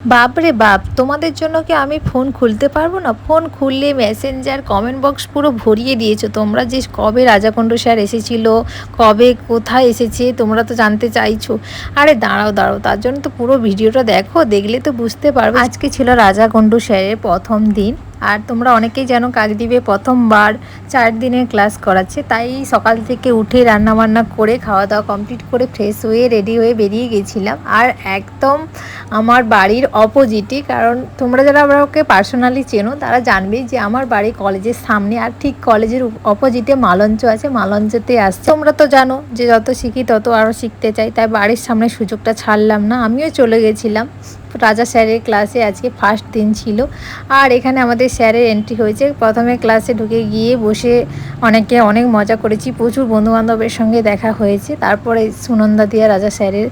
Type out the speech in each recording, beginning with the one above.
বাপরে বাপ! তোমাদের জন্য কি আমি ফোন খুলতে পারবো না? ফোন খুললে মেসেঞ্জার কমেন্ট বক্স পুরো ভরিয়ে দিয়েছো। তোমরা যে কবে রাজাকুন্ডু স্যার এসেছিল, কবে কোথায় এসেছে তোমরা তো জানতে চাইছো। আরে দাঁড়াও দাঁড়াও, তার জন্য তো পুরো ভিডিওটা দেখো, দেখলে তো বুঝতে পারবে। আজকে ছিল রাজাকুন্ডু স্যারের প্রথম দিন। আর তোমরা অনেকেই যেন কাকদ্বীপে প্রথমবার 4 দিনের ক্লাস করাচ্ছে, তাই সকাল থেকে উঠে রান্নাবান্না করে খাওয়া দাওয়া কমপ্লিট করে ফ্রেশ হয়ে রেডি হয়ে বেরিয়ে গেছিলাম। আর একদম আমার বাড়ির অপোজিটই, কারণ তোমরা যারা আমাকে পার্সোনালি চেনো তারা জানবে যে আমার বাড়ি কলেজের সামনে, আর ঠিক কলেজের অপোজিটে মালঞ্চ আছে, মালঞ্চতে আসছে। তোমরা তো জানো যে যত শিখি তত আরও শিখতে চাই, তাই বাড়ির সামনে সুযোগটা ছাড়লাম না, আমিও চলে গেছিলাম। রাজা স্যারের ক্লাসে আজকে ফার্স্ট দিন ছিল। আর এখানে আমাদের স্যারের এন্ট্রি হয়েছে। প্রথমে ক্লাসে ঢুকে গিয়ে বসে অনেক মজা করেছি, প্রচুর বন্ধুবান্ধবের সঙ্গে দেখা হয়েছে। তারপরে সুনন্দা দিয়া রাজা স্যারের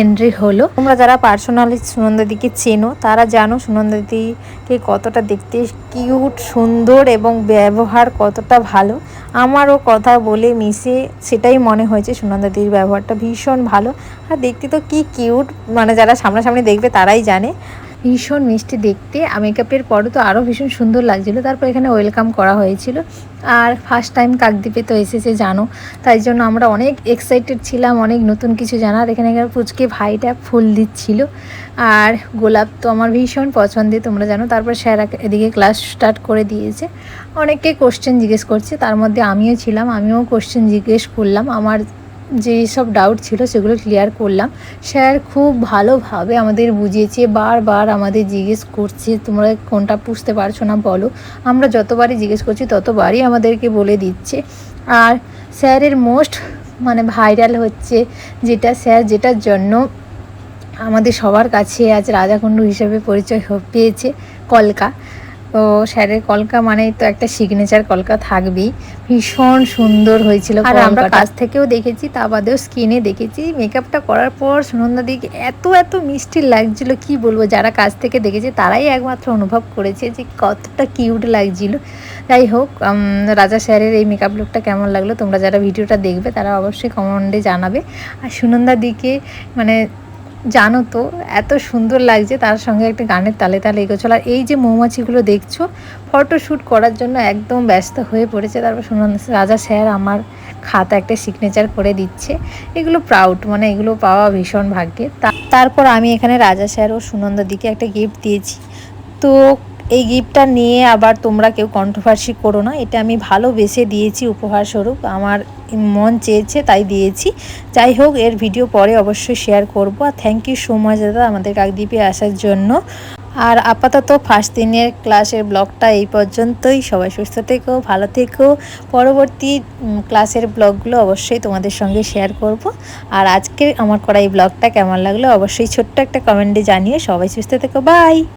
এন্ট্রি হলো। তোমরা যারা পার্সোনালি সুনন্দাদিকে চেনো তারা জানো সুনন্দাদিকে কতটা দেখতে কিউট, সুন্দর এবং ব্যবহার কতটা ভালো। আমারও কথা বলে মিশে সেটাই মনে হয়েছে, সুনন্দাদির ব্যবহারটা ভীষণ ভালো। আর দেখতে তো কি কিউট, মানে যারা সামনাসামনি দেখবে তারাই জানে। ভীষণ মিষ্টি দেখতে, মেকআপের পরও তো আরও ভীষণ সুন্দর লাগছিলো। তারপর এখানে ওয়েলকাম করা হয়েছিল। আর ফার্স্ট টাইম কাকদ্বীপে তো এসেছে জানো, তাই জন্য আমরা অনেক এক্সাইটেড ছিলাম, অনেক নতুন কিছু জানার। এখানে পুচকে ভাইটা ফুল দিচ্ছিল, আর গোলাপ তো আমার ভীষণ পছন্দের, তোমরা জানো। তারপর স্যার এদিকে ক্লাস স্টার্ট করে দিয়েছে। অনেকে কোশ্চেন জিজ্ঞেস করছে, তার মধ্যে আমিও ছিলাম, আমিও কোশ্চেন জিজ্ঞেস করলাম। আমার যেই সব ডাউট ছিল সেগুলো ক্লিয়ার করলাম। স্যার খুব ভালোভাবে আমাদের বুঝিয়েছে, বারবার আমাদের জিজ্ঞেস করছে তোমরা কোনটা বুঝতে পারছো না বলো। আমরা যতবারই জিজ্ঞেস করছি ততবারই আমাদেরকে বলে দিচ্ছে। আর স্যারের মোস্ট ভাইরাল হচ্ছে যেটার জন্য আমাদের সবার কাছে আজ রাজাকুন্ডু হিসেবে পরিচয় পেয়েছে, কলকা। তো স্যারের কলকা মানেই তো একটা সিগনেচার কলকা থাকবেই। ভীষণ সুন্দর হয়েছিল, আর আমরা কাছ থেকেও দেখেছি, তা বাদেও স্কিনে দেখেছি। মেকআপটা করার পর সুনন্দাদিকে এত মিষ্টি লাগছিল, কি বলবো। যারা কাছ থেকে দেখেছে তারাই একমাত্র অনুভব করেছে যে কতটা কিউট লাগছিল। যাই হোক, রাজা স্যারের এই মেকআপ লুকটা কেমন লাগলো তোমরা যারা ভিডিওটা দেখবে তারা অবশ্যই কমেন্টে জানাবে। আর সুনন্দাদিকে জানো তো এত সুন্দর লাগছে, তার সঙ্গে একটা গানের তালে তালে এগোচ্ছিল। আর এই যে মৌমাছিগুলো দেখছো, ফটোশ্যুট করার জন্য একদম ব্যস্ত হয়ে পড়েছে। তারপর রাজা স্যার আমার খাতা একটা সিগনেচার করে দিচ্ছে। এগুলো প্রাউড, এগুলো পাওয়া ভীষণ ভাগ্যের। তারপর আমি এখানে রাজা স্যার ও সুনন্দাদিকে একটা গিফট দিয়েছি। তো এই গিফটটা নিয়ে আবার তোমরা কেউ কন্ট্রোভার্সি করো না, এটা আমি ভালোবেসে দিয়েছি উপহার স্বরূপ, আমার মন চেয়েছে তাই দিয়েছি। যাই হোক, এর ভিডিও পরে অবশ্যই শেয়ার করব। আর থ্যাংক ইউ সো মাচ দাদা আমাদের কাকদ্বীপে আসার জন্য। আর আপাতত ফার্স্ট দিনের ক্লাসের ব্লগটা এই পর্যন্তই। সবাই সুস্থ থেকো, ভালো থেকো। পরবর্তী ক্লাসের ব্লগগুলো অবশ্যই তোমাদের সঙ্গে শেয়ার করব। আর আজকে আমার করা এই ব্লগটা কেমন লাগলো অবশ্যই ছোট্ট একটা কমেন্টে জানিয়ে। সবাই সুস্থ থেকো, বাই।